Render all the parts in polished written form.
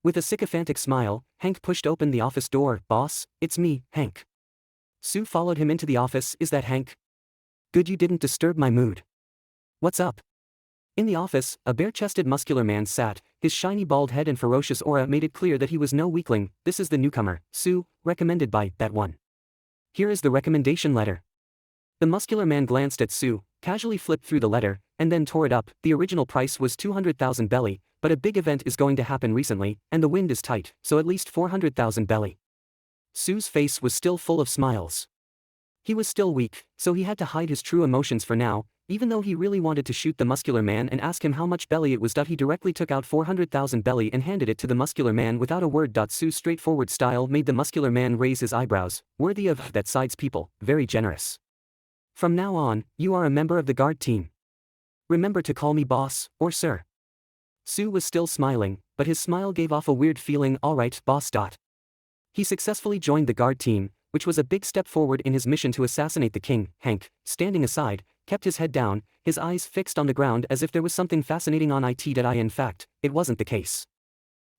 With a sycophantic smile, Hank pushed open the office door. "Boss, it's me, Hank." Sue followed him into the office. "Is that Hank? Good, you didn't disturb my mood. What's up?" In the office, a bare-chested muscular man sat. His shiny bald head and ferocious aura made it clear that he was no weakling. "This is the newcomer, Sue, recommended by that one. Here is the recommendation letter." The muscular man glanced at Sue, casually flipped through the letter, and then tore it up. "The original price was 200,000 belly, but a big event is going to happen recently, and the wind is tight, so at least 400,000 belly." Sue's face was still full of smiles. He was still weak, so he had to hide his true emotions for now. Even though he really wanted to shoot the muscular man and ask him how much belly it was, he directly took out 400,000 belly and handed it to the muscular man without a word. Sue's straightforward style made the muscular man raise his eyebrows. "Worthy of that side's people, very generous. From now on, you are a member of the guard team. Remember to call me boss, or sir." Sue was still smiling, but his smile gave off a weird feeling. "All right, boss." He successfully joined the guard team, which was a big step forward in his mission to assassinate the king. Hank, standing aside, kept his head down, his eyes fixed on the ground as if there was something fascinating on it. In fact, it wasn't the case.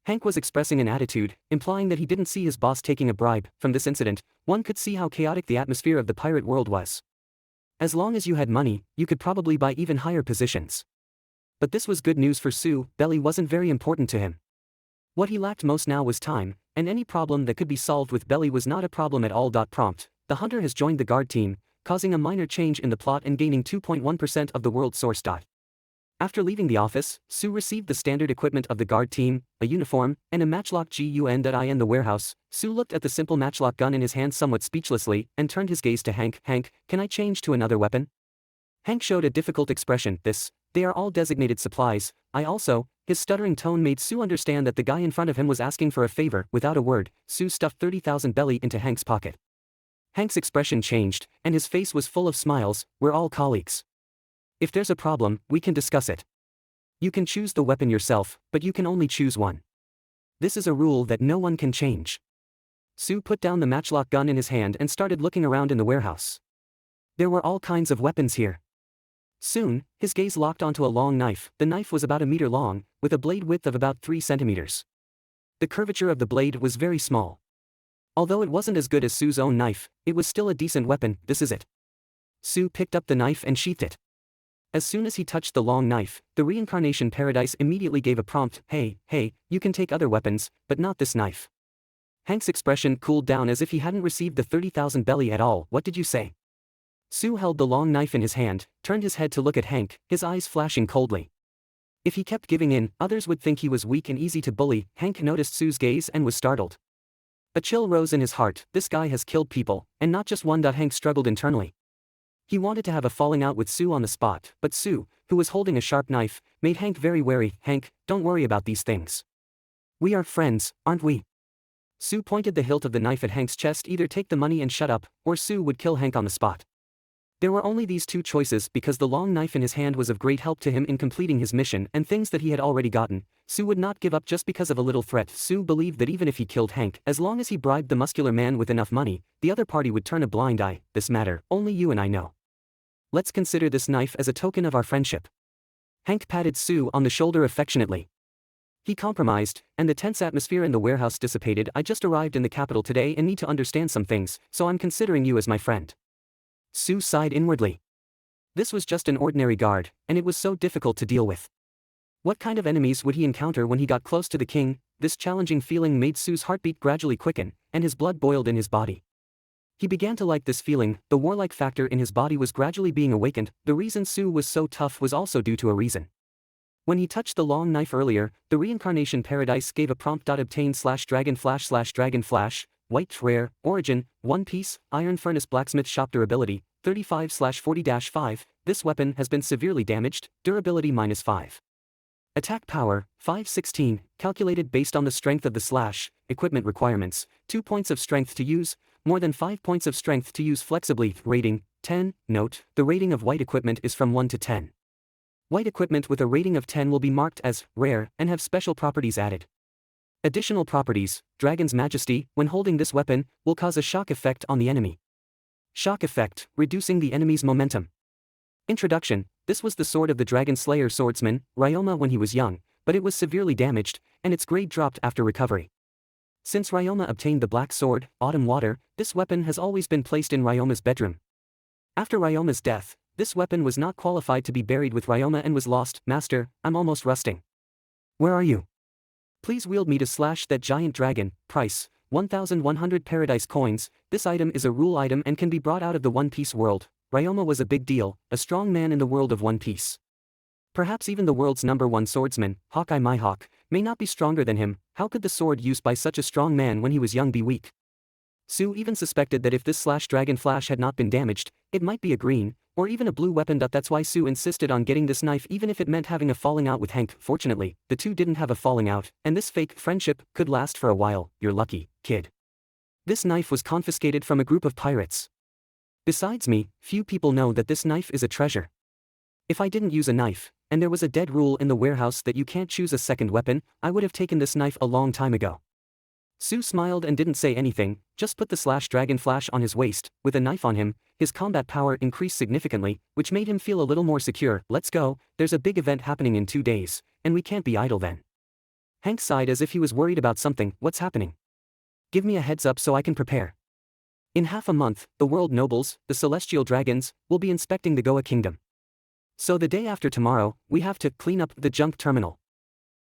Hank was expressing an attitude, implying that he didn't see his boss taking a bribe. From this incident, one could see how chaotic the atmosphere of the pirate world was. As long as you had money, you could probably buy even higher positions. But this was good news for Sue. Belly wasn't very important to him. What he lacked most now was time, and any problem that could be solved with belly was not a problem at all. Prompt: the hunter has joined the guard team, causing a minor change in the plot and gaining 2.1% of the world source. After leaving the office, Sue received the standard equipment of the guard team, a uniform, and a matchlock gun. In the warehouse, Sue looked at the simple matchlock gun in his hand somewhat speechlessly, and turned his gaze to Hank. "Hank, can I change to another weapon?" Hank showed a difficult expression. They are all designated supplies. I also." His stuttering tone made Sue understand that the guy in front of him was asking for a favor. Without a word, Sue stuffed 30,000 belly into Hank's pocket. Hank's expression changed, and his face was full of smiles. "We're all colleagues. If there's a problem, we can discuss it. You can choose the weapon yourself, but you can only choose one. This is a rule that no one can change." Sue put down the matchlock gun in his hand and started looking around in the warehouse. There were all kinds of weapons here. Soon, his gaze locked onto a long knife. The knife was about a meter long, with a blade width of about 3 centimeters. The curvature of the blade was very small. Although it wasn't as good as Sue's own knife, it was still a decent weapon. "This is it." Sue picked up the knife and sheathed it. As soon as he touched the long knife, the Reincarnation Paradise immediately gave a prompt: Hey, you can take other weapons, but not this knife." Hank's expression cooled down as if he hadn't received the 30,000 belly at all. "What did you say?" Sue held the long knife in his hand, turned his head to look at Hank, his eyes flashing coldly. If he kept giving in, others would think he was weak and easy to bully. Hank noticed Sue's gaze and was startled. A chill rose in his heart. This guy has killed people, and not just one. Hank struggled internally. He wanted to have a falling out with Sue on the spot, but Sue, who was holding a sharp knife, made Hank very wary. "Hank, don't worry about these things. We are friends, aren't we?" Sue pointed the hilt of the knife at Hank's chest. Either take the money and shut up, or Sue would kill Hank on the spot. There were only these two choices because the long knife in his hand was of great help to him in completing his mission and things that he had already gotten. Sue would not give up just because of a little threat. Sue believed that even if he killed Hank, as long as he bribed the muscular man with enough money, the other party would turn a blind eye. "This matter, only you and I know. Let's consider this knife as a token of our friendship." Hank patted Sue on the shoulder affectionately. He compromised, and the tense atmosphere in the warehouse dissipated. "I just arrived in the capital today and need to understand some things, so I'm considering you as my friend." Sue sighed inwardly. This was just an ordinary guard, and it was so difficult to deal with. What kind of enemies would he encounter when he got close to the king? This challenging feeling made Sue's heartbeat gradually quicken, and his blood boiled in his body. He began to like this feeling. The warlike factor in his body was gradually being awakened. The reason Sue was so tough was also due to a reason. When he touched the long knife earlier, the Reincarnation Paradise gave a prompt: obtain/dragon flash, white, rare, origin, 1 piece, iron furnace blacksmith shop, durability, 35/40-5, this weapon has been severely damaged, durability -5. Attack power, 516, calculated based on the strength of the slash, equipment requirements, 2 points of strength to use, more than 5 points of strength to use flexibly, rating, 10, note, the rating of white equipment is from 1 to 10. White equipment with a rating of 10 will be marked as rare and have special properties added. Additional properties: Dragon's Majesty, when holding this weapon, will cause a shock effect on the enemy. Shock effect, reducing the enemy's momentum. Introduction: this was the sword of the Dragon Slayer swordsman, Ryoma, when he was young, but it was severely damaged, and its grade dropped after recovery. Since Ryoma obtained the black sword, Autumn Water, this weapon has always been placed in Ryoma's bedroom. After Ryoma's death, this weapon was not qualified to be buried with Ryoma and was lost. Master, I'm almost rusting. Where are you? Please wield me to slash that giant dragon. Price, 1,100 paradise coins. This item is a rule item and can be brought out of the One Piece world. Ryoma was a big deal, a strong man in the world of One Piece. Perhaps even the world's #1 swordsman, Hawkeye Mihawk, may not be stronger than him. How could the sword used by such a strong man when he was young be weak? Sue even suspected that if this dragon flash had not been damaged, it might be a green, or even a blue weapon. That's why Sue insisted on getting this knife even if it meant having a falling out with Hank. Fortunately, the two didn't have a falling out, and this fake friendship could last for a while. You're lucky, kid. This knife was confiscated from a group of pirates. Besides me, few people know that this knife is a treasure. If I didn't use a knife, and there was a dead rule in the warehouse that you can't choose a second weapon, I would have taken this knife a long time ago. Sue smiled and didn't say anything, just put the dragon flash on his waist. With a knife on him, his combat power increased significantly, which made him feel a little more secure. Let's go, there's a big event happening in 2 days, and we can't be idle then. Hank sighed as if he was worried about something. What's happening? Give me a heads up so I can prepare. In half a month, the world nobles, the celestial dragons, will be inspecting the Goa kingdom. So the day after tomorrow, we have to clean up the junk terminal.